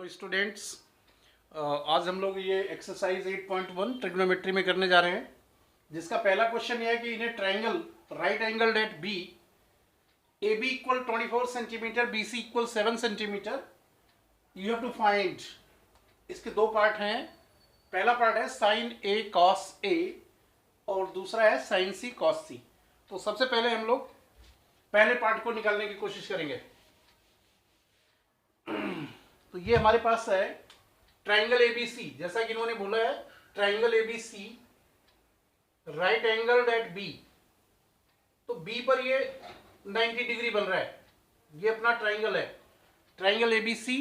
Hello students, आज हम लोग ये एक्सरसाइज 8.1 ट्रिग्नोमेट्री में करने जा रहे हैं, जिसका पहला क्वेश्चन ये है कि in a triangle right angle at B A B equal 24 centimetre B C equal 7 centimetre you have to find. इसके दो पार्ट हैं। पहला पार्ट है साइन ए कॉस ए और दूसरा है साइन सी कॉस सी। तो सबसे पहले हम लोग पहले पार्ट को निकालने की कोशिश करेंगे। तो ये हमारे पास है ट्राइंगल एबीसी, जैसा कि इन्होंने बोला है triangle ABC right angle at B. तो बी पर ये 90 डिग्री बन रहा है, ये अपना ट्राइंगल है। Triangle ABC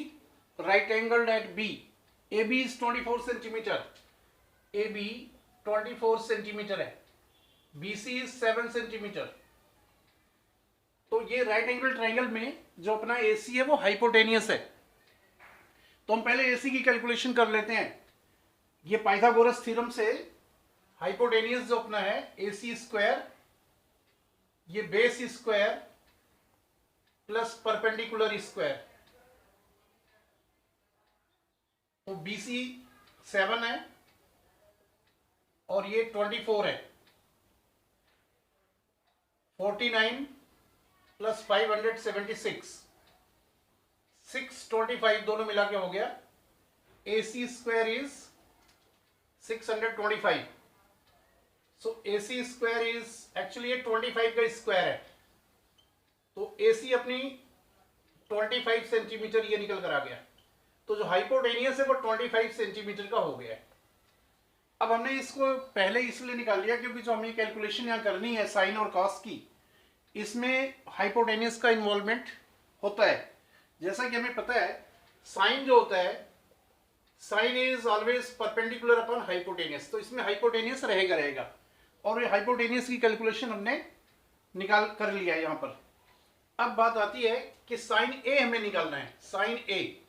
right angle at B, A B is 24 centimetre, A B 24 centimetre है, बी सी इज 7 सेंटीमीटर। तो ये राइट एंगल ट्राइंगल में जो अपना ए सी है वो हाइपोटेनियस है। तो हम पहले एसी की कैलकुलेशन कर लेते हैं। ये पाइथागोरस थ्योरम से हाइपोटेनियस जो अपना है एसी स्क्वायर, ये base square plus perpendicular square. तो बीसी 7 है और ये 24 है। 49 प्लस 576 625 दोनों मिला के हो गया। A C square is 625। So A C square is actually 25 का स्क्वायर है। तो ए सी अपनी 25 सेंटीमीटर ये निकल कर आ गया। तो जो हाइपोटेनियस है वो 25 सेंटीमीटर का हो गया है। अब हमने इसको पहले इसलिए निकाल लिया क्योंकि जो हमें कैलकुलेशन यहाँ करनी है साइन और कॉस की, इसमें हाइपोटेनियस का इन्वॉल्वमेंट होता है। जैसा कि हमें पता है साइन जो होता है, sine is always perpendicular upon hypotenuse, तो इसमें हाइपोटेनियस रहेगा। और ये हाइपोटेनियस की कैलकुलेशन हमने निकाल कर लिया है यहाँ पर। अब बात आती है कि साइन ए हमें निकालना है। साइन ए,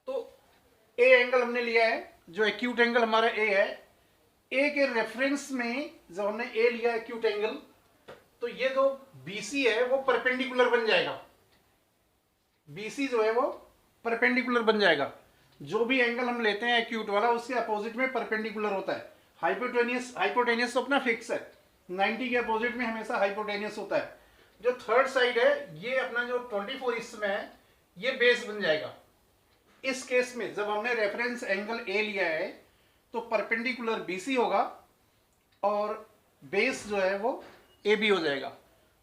तो ए एंगल हमने लिया है, जो एक्यूट एंगल हमारा ए है। ए के रेफरेंस में जब हमने ए लिया एक्यूट एंगल, तो ये जो बीसी है वो परपेंडिकुलर बन जाएगा। बीसी जो है वो परपेंडिकुलर बन जाएगा। जो भी एंगल हम लेते हैं एक्यूट वाला, उसके अपोजिट में परपेंडिकुलर होता है। हाइपोटेनियस तो अपना फिक्स है, 90 के अपोजिट में हमेशा हाइपोटेनियस होता है। जो थर्ड साइड है, ये अपना जो 24 इसमें है, ये बेस बन जाएगा। इस केस में जब हमने रेफरेंस एंगल ए लिया है तो परपेंडिकुलर बीसी होगा और बेस जो है वो ए बी हो जाएगा।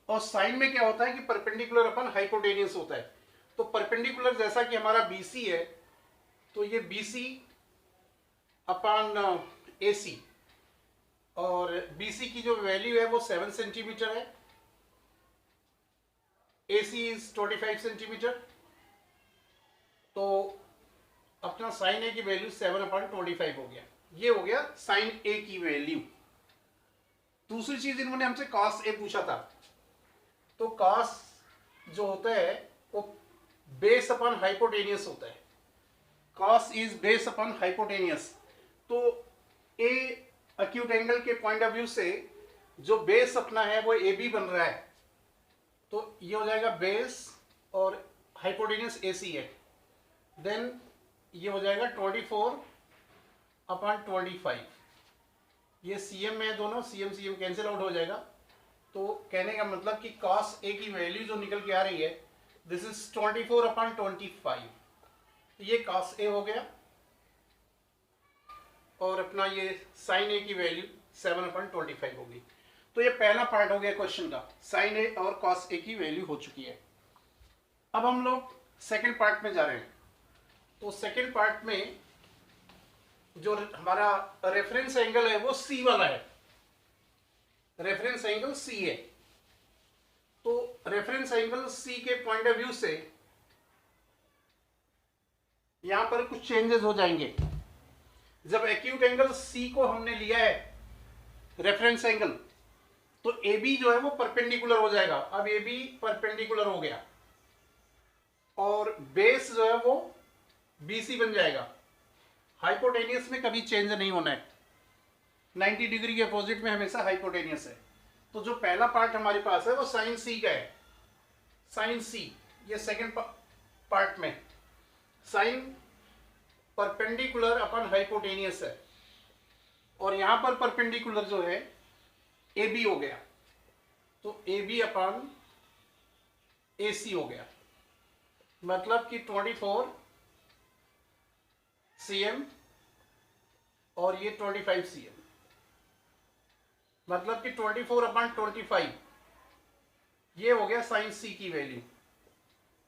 और साइन में क्या होता है कि परपेंडिकुलर अपन हाइपोटेनियस होता है। तो परपेंडिकुलर जैसा कि हमारा बीसी है, तो ये बीसी अपॉन एसी, और बीसी की जो वैल्यू है वो 7 सेंटीमीटर है, एसी इज 25 सेंटीमीटर। तो अपना साइन ए की वैल्यू 7/25 हो गया। ये हो गया साइन ए की वैल्यू। दूसरी चीज इन्होंने हमसे कॉस ए पूछा था। तो कॉस जो होता है वो बेस अपॉन हाइपोटेनियस होता है। Cos is base upon hypotenuse. तो ए एक्यूट एंगल के पॉइंट ऑफ व्यू से जो बेस अपना है वो ए बी बन रहा है, तो ये हो जाएगा बेस और हाइपोटेनियस ए सी है। देन ये हो जाएगा 24/25। ये सीएम में है दोनों, सीएम सीएम कैंसिल आउट हो जाएगा। तो कहने का मतलब कि कॉस ए की वैल्यू जो निकल के आ रही है, दिस इज 24/25। ये कॉस ए हो गया और अपना ये साइन ए की वैल्यू 7/25 होगी। तो ये पहला पार्ट हो गया क्वेश्चन का, साइन ए और कॉस ए की वैल्यू हो चुकी है। अब हम लोग सेकंड पार्ट में जा रहे हैं। तो सेकंड पार्ट में जो हमारा रेफरेंस एंगल है वो सी वाला है। रेफरेंस एंगल सी है। तो रेफरेंस एंगल सी के पॉइंट ऑफ व्यू से यहां पर कुछ चेंजेस हो जाएंगे। जब एक्यूट एंगल सी को हमने लिया है रेफरेंस एंगल, तो ए बी जो है वो परपेंडिकुलर हो जाएगा। अब ए बी परपेंडिकुलर हो गया और बेस जो है वो बी सी बन जाएगा। हाइपोटेनियस में कभी चेंज नहीं होना है, 90 डिग्री के अपोजिट में हमेशा हाइपोटेनियस है। तो जो पहला पार्ट हमारे पास है वो साइन सी का है। साइन सी, ये सेकंड पार्ट में साइन परपेंडिकुलर अपन हाइपोटेनियस है, और यहां पर परपेंडिकुलर जो है ए बी हो गया, तो ए बी अपन ए सी हो गया, मतलब कि 24 cm और ये 25 cm, मतलब कि 24/25 ये हो गया साइन सी की वैल्यू।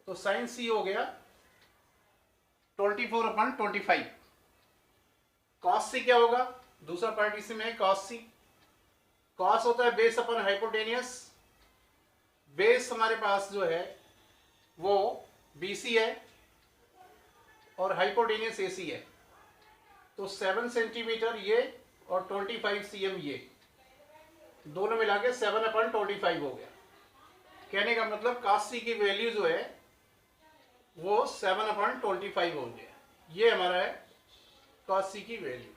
तो साइन सी हो गया 24/25। कॉस सी क्या होगा, दूसरा पार्ट इसी में है कॉस सी। कॉस होता है बेस अपन हाइपोटेनियस, बेस हमारे पास जो है वो BC है और हाइपोटेनियस AC है, तो 7 सेंटीमीटर ये और 25 cm ये, दोनों मिला के 7/25 हो गया। कहने का मतलब cos C की वैल्यू जो है वो 7/25 हो गया। ये हमारा है cos C की वैल्यू।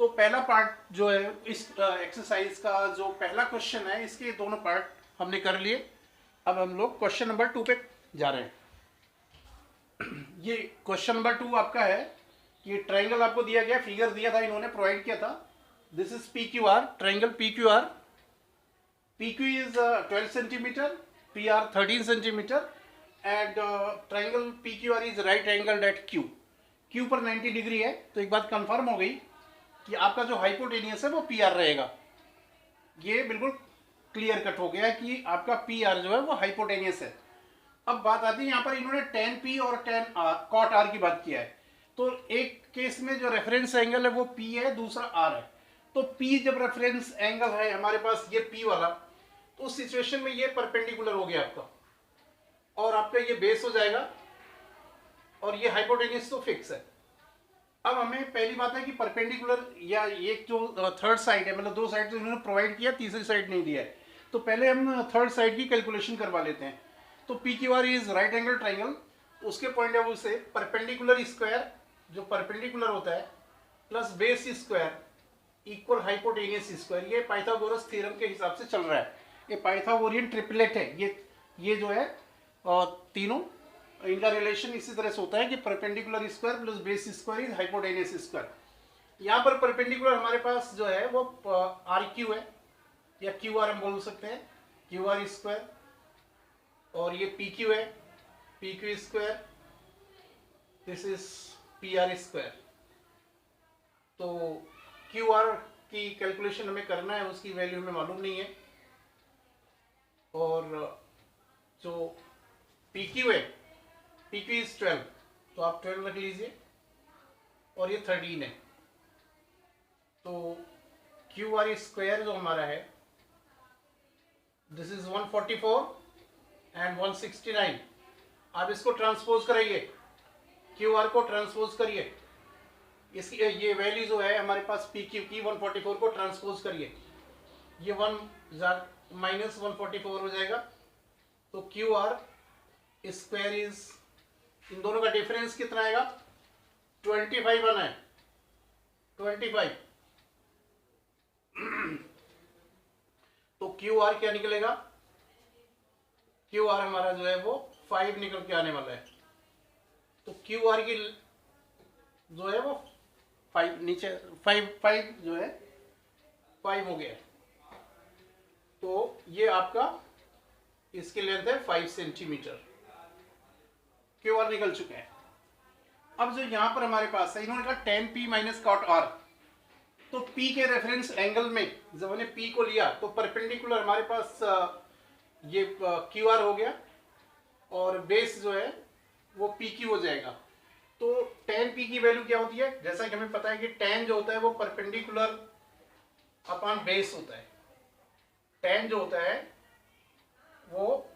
तो पहला पार्ट जो है इस एक्सरसाइज का जो पहला क्वेश्चन है, इसके दोनों पार्ट हमने कर लिए। अब हम लोग क्वेश्चन नंबर 2 पे जा रहे हैं। ये क्वेश्चन नंबर 2 आपका है, ये ट्राइंगल आपको दिया गया, फिगर दिया था, इन्होंने प्रोवाइड किया था। This is PQR, triangle PQR। PQ is 12 centimetre, PR 13 centimetre and triangle PQR is right angle at Q। Q पर 90 डिग्री है, तो एक बात कंफर्म हो गई कि आपका जो हाइपोटेनियस है वो PR रहेगा। ये बिल्कुल क्लियर कट हो गया कि आपका PR जो है वो हाइपोटेनियस है। अब बात आती है यहाँ पर, इन्होंने tan P और tan R, cot R की बात किया है। तो एक केस में जो रेफरेंस एंगल है वो P है, दूसरा R है। तो P जब रेफरेंस एंगल है हमारे पास ये P वाला, तो उस सिचुएशन में ये परपेंडिकुलर हो गया आपका, और आपका ये बेस हो जाएगा, और ये हाइपोटेनियस तो फिक्स है। अब हमें पहली बात है कि परपेंडिकुलर या ये जो थर्ड साइड है, मतलब दो साइड तो इन्होंने प्रोवाइड किया, तीसरी साइड नहीं दिया है, तो पहले हम थर्ड साइड की कैलकुलेशन करवा लेते हैं। तो PQR is right angle triangle, उसके पॉइंट ऑफ व्यू से परपेंडिकुलर स्क्वायर जो परपेंडिकुलर होता है plus base square equal hypotenuse square, ये पाइथागोरस थ्योरम के हिसाब से चल रहा है। ये पाइथागोरियन ट्रिपलेट है, ये जो है तीनों, इनका रिलेशन इसी तरह से होता है कि perpendicular square plus base square is hypotenuse square. यहाँ पर परपेंडिकुलर हमारे पास जो है वो RQ है, या QR हम बोल सकते हैं, QR स्क्वायर, और ये PQ है, PQ square, this is PR square. तो QR की कैलकुलेशन हमें करना है, उसकी वैल्यू हमें मालूम नहीं है, और जो PQ है, PQ इज 12, तो आप 12 रख लीजिए, और ये 13 है। तो QR स्क्वायर जो हमारा है दिस इज 144 एंड 169। आप इसको ट्रांसपोज कराइए, QR को ट्रांसपोज करिए, इसकी ये वैल्यू जो है हमारे पास PQ की 144 को ट्रांसपोज करिए, ये 1 माइनस 144 हो जाएगा। तो QR स्क्वायर इज, इन दोनों का डिफरेंस कितना आएगा, 25 आना है, 25। तो QR क्या निकलेगा, QR हमारा जो है वो 5 निकल के आने वाला है। तो QR की जो है वो 5 नीचे 5 जो है 5 हो गया। तो ये आपका इसकी लेंथ है 5 सेंटीमीटर, QR निकल चुके हैं। अब जो यहां पर हमारे पास है, इन्होंने कहा tan P minus cot R। तो P के रेफरेंस एंगल में जब हमने P को लिया तो परपेंडिकुलर हमारे पास ये QR हो गया, और बेस जो है वो PQ हो जाएगा। तो tan P की वैल्यू क्या होती है, जैसा कि हमें पता है कि tan जो होता है वो परपेंडिकुलर अपॉन बेस होता है। tan जो होता है वो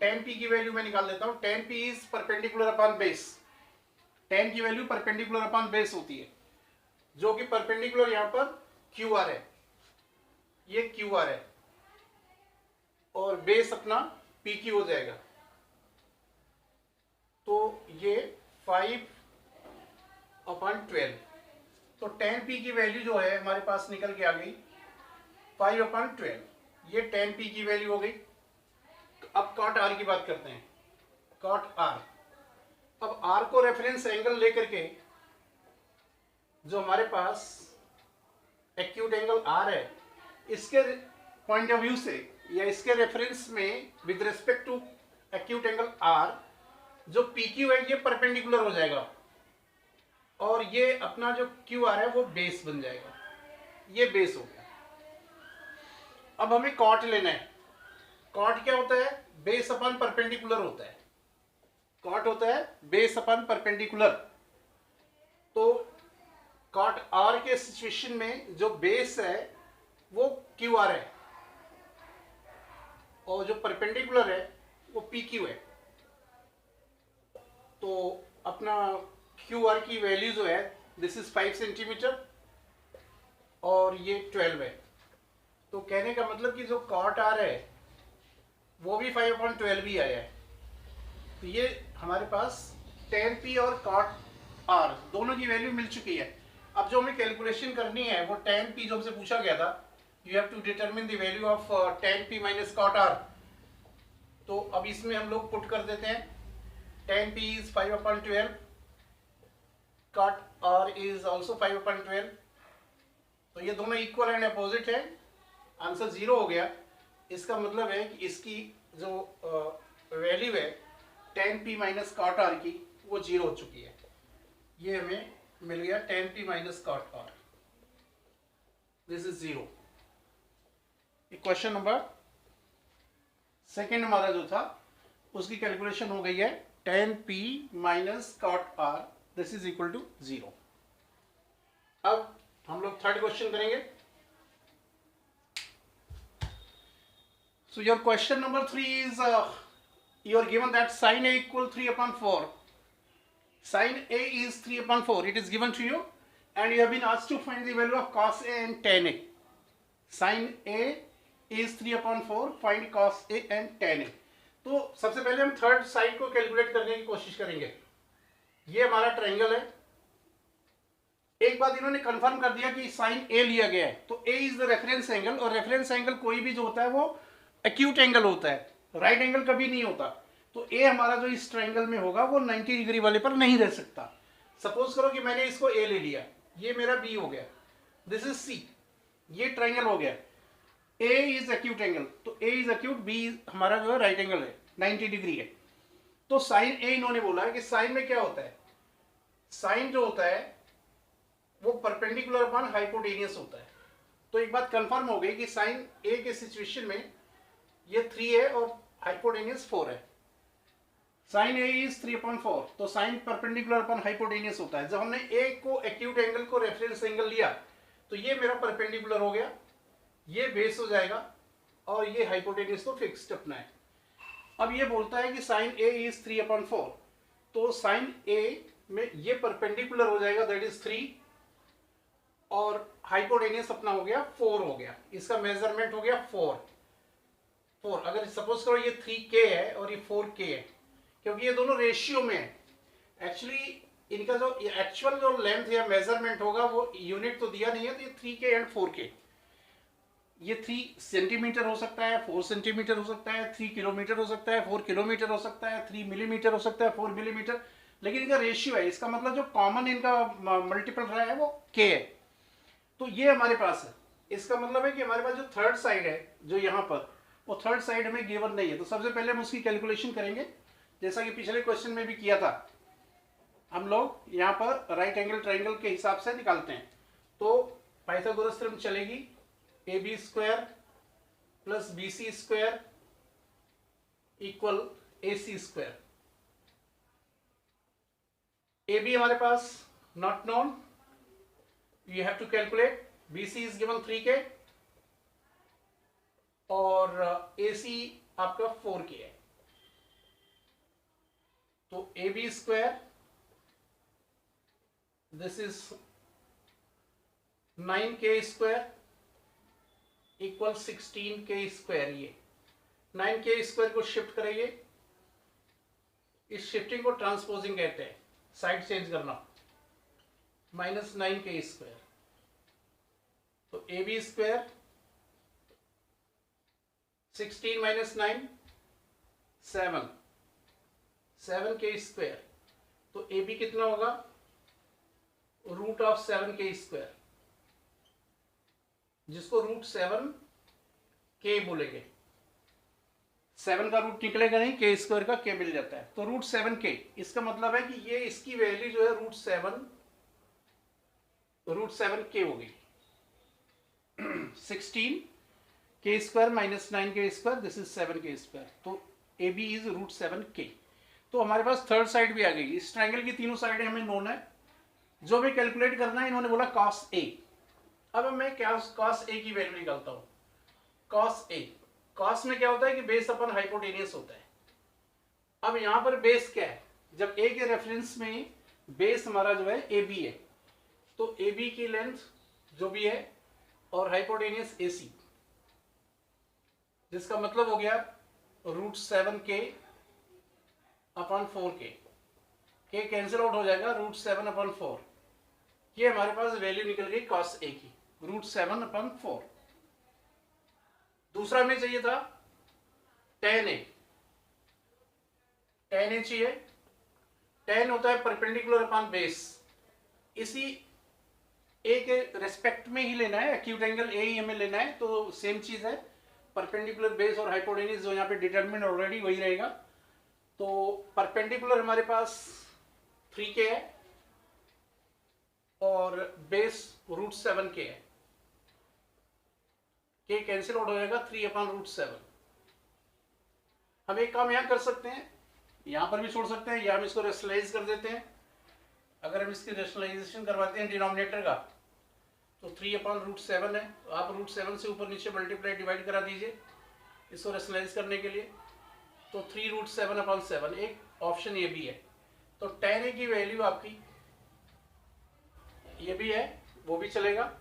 tan P की वैल्यू मैं निकाल देता हूं, tan P is perpendicular upon base. tan की वैल्यू परपेंडिकुलर अपॉन बेस होती है, जो कि परपेंडिकुलर यहां पर QR है, ये QR है, और बेस अपना PQ हो जाएगा। तो ये 5/12। तो tan P की वैल्यू जो है हमारे पास निकल के आ गई 5/12, ये tan P की वैल्यू हो गई। तो अब cot R की बात करते हैं, cot R। अब आर को रेफरेंस एंगल लेकर के जो हमारे पास एक्यूट एंगल आर है, इसके पॉइंट ऑफ व्यू से या इसके रेफरेंस में with respect to acute angle R, जो पी क्यू है ये परपेंडिकुलर हो जाएगा और ये अपना जो क्यू आर है वो बेस बन जाएगा। ये बेस हो गया। अब हमें कॉट लेना है। कॉट क्या होता है? बेस अपन परपेंडिकुलर होता है। कॉट होता है बेस अपन परपेंडिकुलर। तो कॉट आर के सिचुएशन में जो बेस है वो क्यू आर है और जो परपेंडिकुलर है वो पी क्यू है। तो अपना क्यू आर की वैल्यू जो है दिस इज 5 सेंटीमीटर और ये 12 है। तो कहने का मतलब कि जो कॉट आर है वो भी 5/12 ही आया है। तो ये हमारे पास tan p और cot r दोनों की वैल्यू मिल चुकी है। अब जो हमें कैलकुलेशन करनी है वो tan p जो हमसे पूछा गया था, you have to determine the value of tan p minus cot r। तो अब इसमें हम लोग पुट कर देते हैं। tan p is 5/12, cot r is also 5/12। तो ये दोनों इक्वल एंड अपोजिट है। आंसर 0 हो गया। इसका मतलब है कि इसकी जो वैल्यू है tan p minus cot r की वो 0 हो चुकी है। ये हमें मिल गया tan p minus cot r, this is 0। Question number second हमारा जो था उसकी कैलकुलेशन हो गई है tan p minus cot r, this is equal to 0। अब हम लोग थर्ड क्वेश्चन करेंगे। So your question number 3 is you are given that sin A equal 3/4. Sin A is 3/4. It is given to you and you have been asked to find the value of cos A and tan A. Sin A is 3/4. Find cos A and tan A. तो सबसे पहले हम third side को calculate करने की कोशिश करेंगे। ये हमारा ट्रायंगल है। एक बात इन्होंने कंफर्म कर दिया कि साइन A लिया गया है, तो A is the reference angle और रेफरेंस एंगल कोई भी जो होता है वो एक्यूट एंगल होता है, राइट एंगल कभी नहीं होता। तो ए हमारा जो इस ट्रायंगल में होगा वो 90 डिग्री वाले पर नहीं रह सकता। सपोज करो कि मैंने इसको ए ले लिया, ये मेरा बी हो गया, दिस इज सी, ये ट्रायंगल हो गया। ए इज एक्यूट एंगल, तो ए इज एक्यूट, बी हमारा जो है राइट एंगल है, 90 डिग्री है। तो साइन ए इन्होंने बोला है कि साइन में क्या होता है, साइन जो होता है वो परपेंडिकुलर अपॉन हाइपोटेनियस होता है। तो एक बात कंफर्म हो गई कि साइन ए के सिचुएशन में ये 3 है और हाइपोटेनियस 4 है। साइन ए इज 3/4, तो साइन परपेंडिकुलर अपॉन हाइपोटेनियस होता है। जब हमने ए को एक्यूट एंगल को रेफरेंस एंगल लिया तो ये मेरा परपेंडिकुलर हो गया, ये बेस हो जाएगा और ये हाइपोटेनियस तो फिक्स्ड अपना है। अब ये बोलता है कि साइन ए इज 3/4, तो साइन ए में ये परपेंडिकुलर हो जाएगा, दैट इज 3 और हाइपोटेनियस अपना हो गया 4 हो गया। इसका मेजरमेंट हो गया 4। अगर सपोज करो ये 3K है और ये 4K है, क्योंकि ये दोनों रेशियो में है। एक्चुअली इनका जो एक्चुअल जो लेंथ या मेजरमेंट होगा वो यूनिट तो दिया नहीं है, तो ये 3K एंड 4K, ये 3 सेंटीमीटर हो सकता है, 4 सेंटीमीटर हो सकता है, 3 किलोमीटर हो सकता है, 4 किलोमीटर हो सकता है, 3 मिलीमीटर हो सकता है, 4 मिलीमीटर, लेकिन इनका रेशियो है। इसका मतलब जो कॉमन इनका मल्टीपल रहा है वो K है। तो ये हमारे पास है। इसका मतलब है कि हमारे पास जो थर्ड साइड है जो यहाँ पर, वो थर्ड साइड हमें गिवन नहीं है। तो सबसे पहले हम उसकी कैलकुलेशन करेंगे, जैसा कि पिछले क्वेश्चन में भी किया था। हम लोग यहाँ पर राइट एंगल ट्रायंगल के हिसाब से निकालते हैं। तो पाइथागोरस थ्योरम चलेगी, AB square plus BC square equal AC square. AB हमारे पास not known, you have to calculate. BC is given 3K और AC आपका 4K है। तो AB square this is 9K square equal 16K square. ये 9K square को shift करेंगे, इस शिफ्टिंग को ट्रांसपोजिंग कहते हैं, साइड चेंज करना, माइनस 9K स्क्वायर। तो AB square 16 minus 9 7, 7K square. तो बी कितना होगा, √7k², जिसको √7k बोलेंगे। 7 का रूट निकलेगा नहीं, k² का k मिल जाता है, तो √7k, इसका मतलब है कि ये इसकी वैल्यू जो है √7k होगी। 16k² - 9k², this is 7k², तो ए बी इज √7k। तो हमारे पास थर्ड साइड भी आ गई। इस ट्राइंगल की तीनों साइडें हमें नोन है, जो हमें कैलकुलेट करना है, इन्होंने बोला cos A। अब मैं क्या cos A की वैल्यू निकालता हूं। cos में क्या होता है कि बेस अपन हाइपोटेनियस होता है। अब यहां पर बेस क्या है, जब A के रेफरेंस में बेस हमारा जो है AB है, तो AB की लेंथ जो भी है और हाइपोटेनियस AC, जिसका मतलब हो गया √7k/4k, k कैंसिल आउट हो जाएगा, √7/4। ये हमारे पास वैल्यू निकल गई cos A की, √7/4। दूसरा हमें चाहिए था tan A। tan A चाहिए। tan होता है परपेंडिकुलर अपॉन बेस, इसी A के रेस्पेक्ट में ही लेना है, एक्यूट एंगल A ही हमें लेना है, तो सेम चीज है, परपेंडिकुलर बेस और हाइपोटेनियस जो यहाँ पे डिटरमिन ऑलरेडी वही रहेगा। तो परपेंडिकुलर हमारे पास 3k है और बेस √7k है, k कैंसिल आउट हो जाएगा, 3/√7। हम एक काम यहाँ कर सकते हैं, यहाँ पर भी छोड़ सकते हैं, या हम इसको रेशनलाइज कर देते हैं। अगर हम इसकी रेशनलाइजेशन करवाते हैं डिनोमिनेटर का, तो 3/√7 है, तो आप √7 से ऊपर नीचे मल्टीप्लाई डिवाइड करा दीजिए इसको रेशनलाइज करने के लिए, तो 3√7/7। एक ऑप्शन ये भी है। तो tan A की वैल्यू आपकी ये भी है, वो भी चलेगा,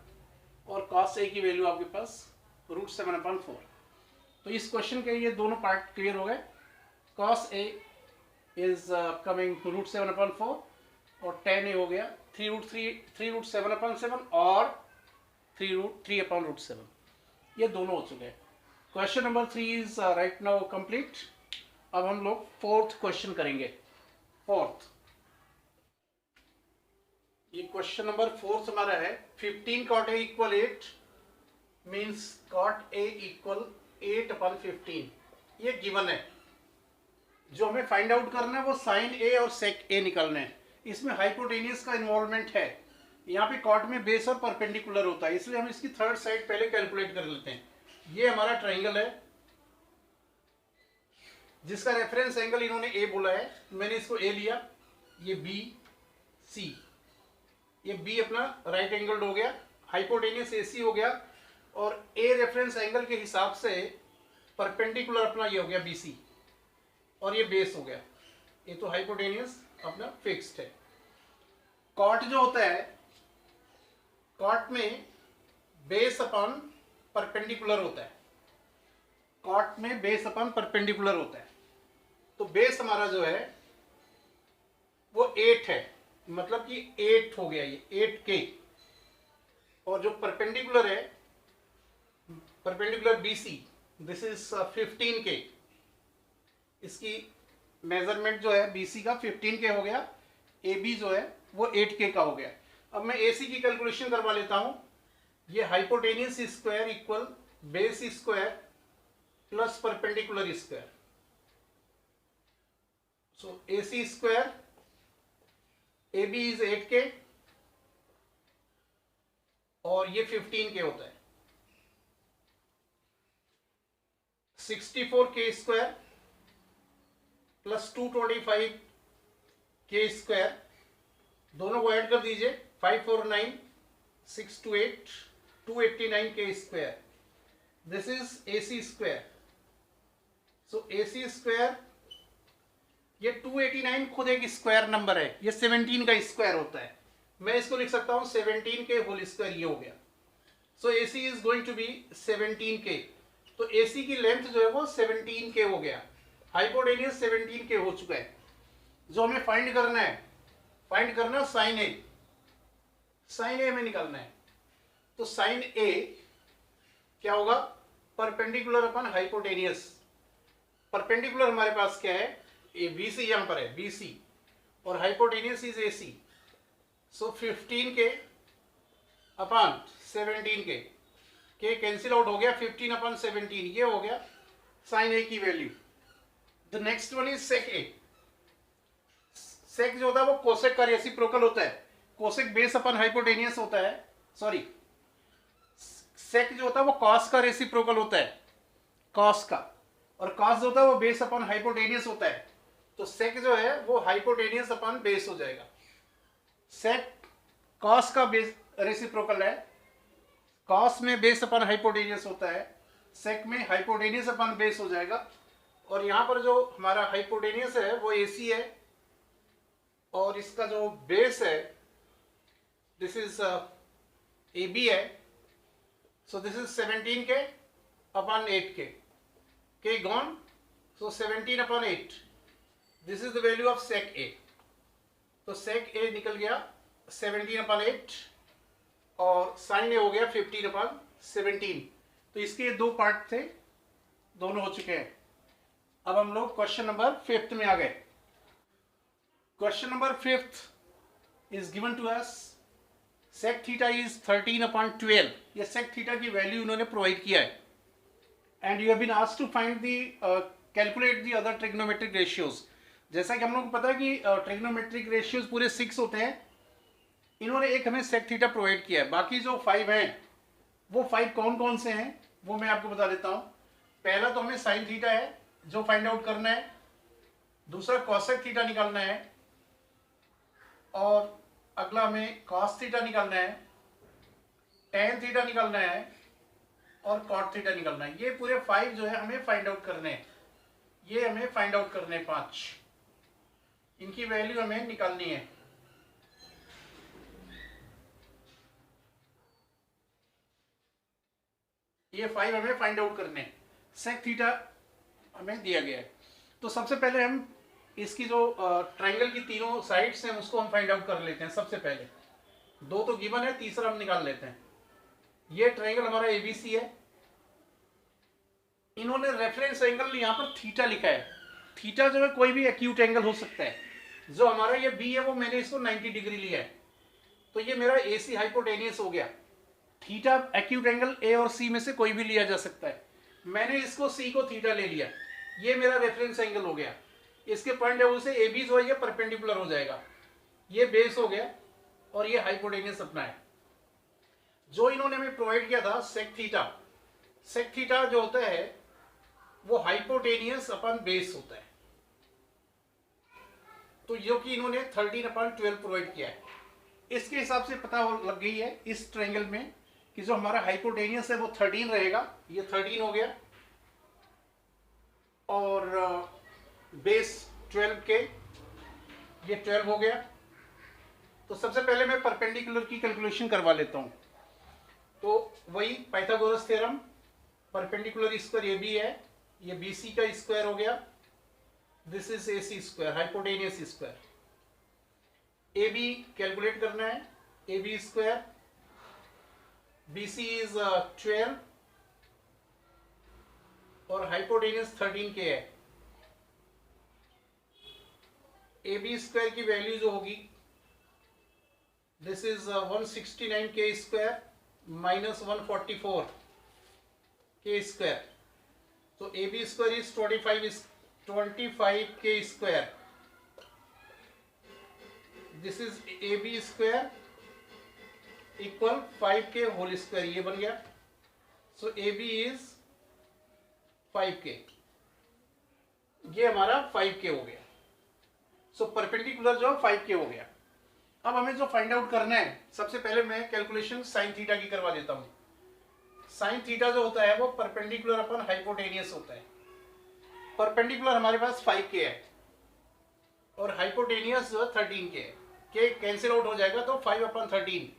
और cos A की वैल्यू आपके पास √7/4। तो इस क्वेश्चन के ये दोनों पार्ट क्लियर हो गए। cos A इज कमिंग √7/4 और tan A हो गया 3√7/7 और 3/√7। ये दोनों हो चुके हैं। Question number 3 is right now complete. अब हम लोग फोर्थ क्वेश्चन करेंगे। फोर्थ, ये क्वेश्चन नंबर 4 हमारा है। 15 cot A = 8 means cot A = 8/15। ये गिवन है। जो हमें फाइंड आउट करना है वो sin A और sec A निकालना है। इसमें हाइपोटेनियस का इन्वॉल्वमेंट है। यहाँ पे कॉट में बेस और परपेंडिकुलर होता है, इसलिए हम इसकी थर्ड साइड पहले कैलकुलेट कर लेते हैं। ये हमारा ट्राइंगल है जिसका रेफरेंस एंगल इन्होंने A बोला है, मैंने इसको A लिया, ये B C, ये B अपना राइट एंगल्ड हो गया, हाइपोटेनियस AC हो गया, और A रेफरेंस एंगल के हिसाब से परपेंडिकुलर अपना ये हो गया BC, और ये बेस हो गया। ये तो हाइपोटेनियस अपना फिक्स्ड है। कॉट जो होता है, कॉट में बेस अपॉन परपेंडिकुलर होता है। कॉट में बेस अपॉन परपेंडिकुलर होता है। तो बेस हमारा जो है वो 8 है, मतलब कि 8 हो गया, ये 8k, और जो परपेंडिकुलर है, perpendicular BC, this is 15k। इसकी मेजरमेंट जो है BC का 15k हो गया, AB जो है वो 8k का हो गया। अब मैं AC की कैलकुलेशन करवा लेता हूं। ये hypotenuse square equal base square plus perpendicular square. So AC square, AB is 8k और ये 15k होता है। 64k² प्लस 225k², दोनों को ऐड कर दीजिए, 549 628 289k²। This is AC square. So AC square, ये 289 खुद एक स्क्वायर नंबर है, ये 17 का स्क्वायर होता है। मैं इसको लिख सकता हूं 17k होल स्क्वायर, ये हो गया। So AC is going to be 17k। तो AC की लेंथ जो है वो 17k हो गया, हाइपोटेनियस 17k हो चुका है। जो हमें फाइंड करना है, फाइंड करना sin A, sin A में निकालना है। तो sin A क्या होगा, परपेंडिकुलर अपन हाइपोटेनियस। परपेंडिकुलर हमारे पास क्या है, ये BC यहां पर है, BC, और हाइपोटेनियस इज AC। सो 15 के अपॉन 17 के कैंसिल आउट हो गया, 15 अपॉन 17 ये हो गया साइन A की वैल्यू। The next one is sec A। Sec जो होता है वो कोसेक का रेसिप्रोकल होता है। कोसेक बेस अपन हाइपोटेनियस होता है, सॉरी सेक जो होता है वो कॉस का रेसिप्रोकल होता है, कॉस का, और कॉस जो होता है वो बेस अपन हाइपोटेनियस होता है। तो सेक जो है वो हाइपोटेनियस अपन बेस हो जाएगा। सेक कॉस का बेस रेसिप्रोकल है, कॉस में बेस अपन हाइपोटेनियस होता है, सेक में हाइपोटेनियस अपन बेस हो जाएगा। और यहाँ पर जो हमारा हाइपोटेनियस है वो AC है और इसका जो बेस है दिस इज AB है। सो दिस इज 17 के अपॉन 8 के गॉन, so 17 upon 8 this is the value of sec A। तो सेक A निकल गया 17 अपॉन 8 और साइन A हो गया 15 अपॉन 17। तो इसके दो पार्ट थे, दोनों हो चुके हैं। अब हम लोग क्वेश्चन नंबर 5 में आ गए। Question number 5 is given to us sec theta is 13 upon 12। ये sec थीटा की वैल्यू उन्होंने प्रोवाइड किया है and you have been asked to find the calculate the other trigonometric ratios. जैसा कि हम लोग को पता है कि ट्रिग्नोमेट्रिक रेशियोज पूरे 6 होते हैं, इन्होंने एक हमें sec थीटा प्रोवाइड किया है। बाकी जो 5 हैं वो 5 कौन कौन से हैं वो मैं आपको बता देता हूँ। पहला तो हमें sin थीटा है जो फाइंड आउट करना है, दूसरा cosec थीटा निकालना है, और अगला हमें cos थीटा निकालना है, tan थीटा निकालना है और cot थीटा निकालना है। ये पूरे 5 जो है हमें फाइंड आउट करने हैं, ये हमें फाइंड आउट करने हैं 5, इनकी वैल्यू हमें निकालनी है। ये 5 हमें फाइंड आउट करने हैं। sec थीटा हमें दिया गया है। तो सबसे पहले हम इसकी जो ट्रायंगल की तीनों साइड्स हैं उसको हम फाइंड आउट कर लेते हैं। सबसे पहले 2 तो गिवन है, तीसरा हम निकाल लेते हैं। ये ट्रायंगल हमारा ABC है, इन्होंने रेफरेंस एंगल यहाँ पर थीटा लिखा है। थीटा जो है कोई भी एक्यूट एंगल हो सकता है। जो हमारा ये B है वो मैंने इसको 90 डिग्री लिया है, तो ये मेरा AC हाइपोटेनियस हो गया। थीटा एक्यूट एंगल A और C में से कोई भी लिया जा सकता है। मैंने इसको C को थीटा ले लिया, ये मेरा रेफरेंस एंगल हो गया। इसके पॉइंट ऑफ व्यू से AB जो है ये परपेंडिकुलर हो जाएगा, ये बेस हो गया और ये हाइपोटेनियस अपना है। जो इन्होंने हमें प्रोवाइड किया था सेक थीटा जो होता है वो हाइपोटेनियस अपन बेस होता है। तो जो कि इन्होंने 13 अपॉन 12 प्रोवाइड किया है, इसके हिसाब से पता लग गई है इस ट्रायंगल में कि जो हमारा हाइपोटेनियस है वो 13 रहेगा, ये 13 हो गया, और बेस 12 के ये 12 हो गया। तो सबसे पहले मैं परपेंडिकुलर की कैलकुलेशन करवा लेता हूं। तो वही Pythagoras theorem, perpendicular square AB है, ये BC का स्क्वायर हो गया, this is AC square, hypotenuse square. AB calculate करना है, AB स्क्वायर, BC इज 12 और हाइपोटेनियस 13 के है। AB स्क्वायर की वैल्यू जो होगी दिस इज 169 के स्क्वायर माइनस 144 के स्क्वायर। तो AB स्क्वायर इज 25 के square, this is AB square equal 5 के होल स्क्वायर, ये बन गया। सो AB इज 5K, ये हमारा 5K हो गया। सो परपेंडिकुलर जो 5K हो गया। अब हमें जो फाइंड आउट करना है, सबसे पहले मैं कैलकुलेशन साइन थीटा की करवा देता हूं। साइन थीटा जो होता है वो परपेंडिकुलर अपन हाइपोटेनियस होता है। परपेंडिकुलर हमारे पास 5K है और हाइपोटेनियस जो है 13K है, के कैंसिल आउट हो जाएगा तो 5 अपॉन 13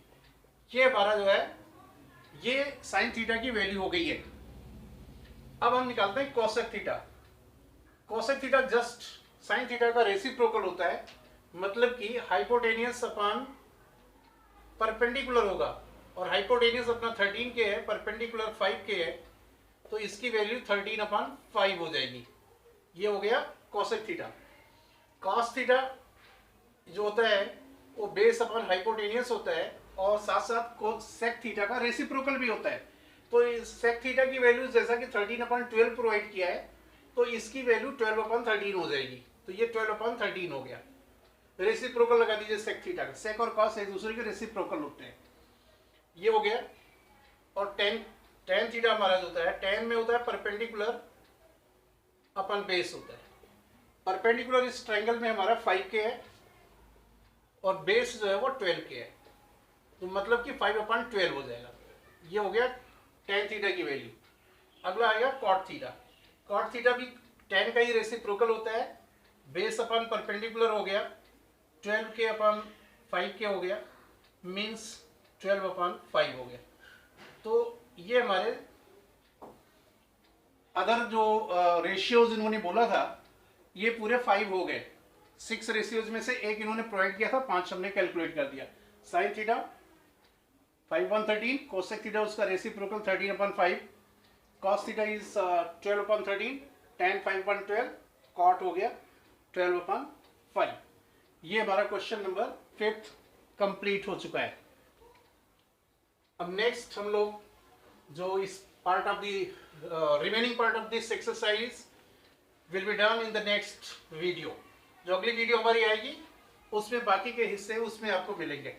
ये हमारा जो है ये साइन थीटा की वैल्यू हो गई है। अब हम निकालते हैं cosec theta. Cosec theta just sine theta का रेसिप्रोकल होता है, मतलब कि हाइपोटेनियस अपॉन परपेंडिकुलर होगा, और हाइपोटेनियस अपना 13K है, परपेंडिकुलर 5K है, तो इसकी वैल्यू 13 अपॉन 5 हो जाएगी। ये हो गया कोसेक थीटा। कॉस थीटा जो होता है वो बेस अपन हाइपोटेनियस होता है और साथ साथ सेक थीटा का रेसिप्रोकल भी होता है। तो इस सेक थीटा की वैल्यू जैसा कि 13/12 प्रोवाइड किया है, तो इसकी वैल्यू 12/13 हो जाएगी। तो ये 12/13 हो गया। रेसिप्रोकल लगा दीजिए सेक थीटा का। सेक और कॉस एक दूसरे के रेसिप्रोकल होते हैं। ये हो गया। और टेन थीटा हमारा जो होता है, टेन में होता है परपेंडिकुलर अपन बेस होता है। परपेंडिकुलर इस ट्रायंगल में हमारा 5 के है और बेस जो है वो 12 के है, तो मतलब कि 5/12 हो जाएगा। ये हो गया टेन थीटा की वैल्यू। अगला आएगा कॉट थीटा। कॉट थीटा भी टेन का ही रेसिप्रोकल होता है। बेस अपन परपेंडिकुलर हो गया, 12 के अपन 5 के हो गया, मीन्स 12/5 हो गया। तो ये हमारे अदर जो रेशियोज इन्होंने बोला था ये पूरे 5 हो गए। 6 रेशियोज में से एक इन्होंने प्रोवाइड किया था, 5 हमने कैलकुलेट कर दिया। साइन थीटा 5/13, कोसेक थीटा उसका reciprocal 13/5, cos theta is 12/13, tan 5/12, cot हो गया 12/5। ये हमारा क्वेश्चन नंबर 5 कंप्लीट हो चुका है। अब नेक्स्ट हम लोग जो इस part of the remaining part of this exercise will be done in the next video. जो अगली वीडियो हमारी आएगी उसमें बाकी के हिस्से उसमें आपको मिलेंगे।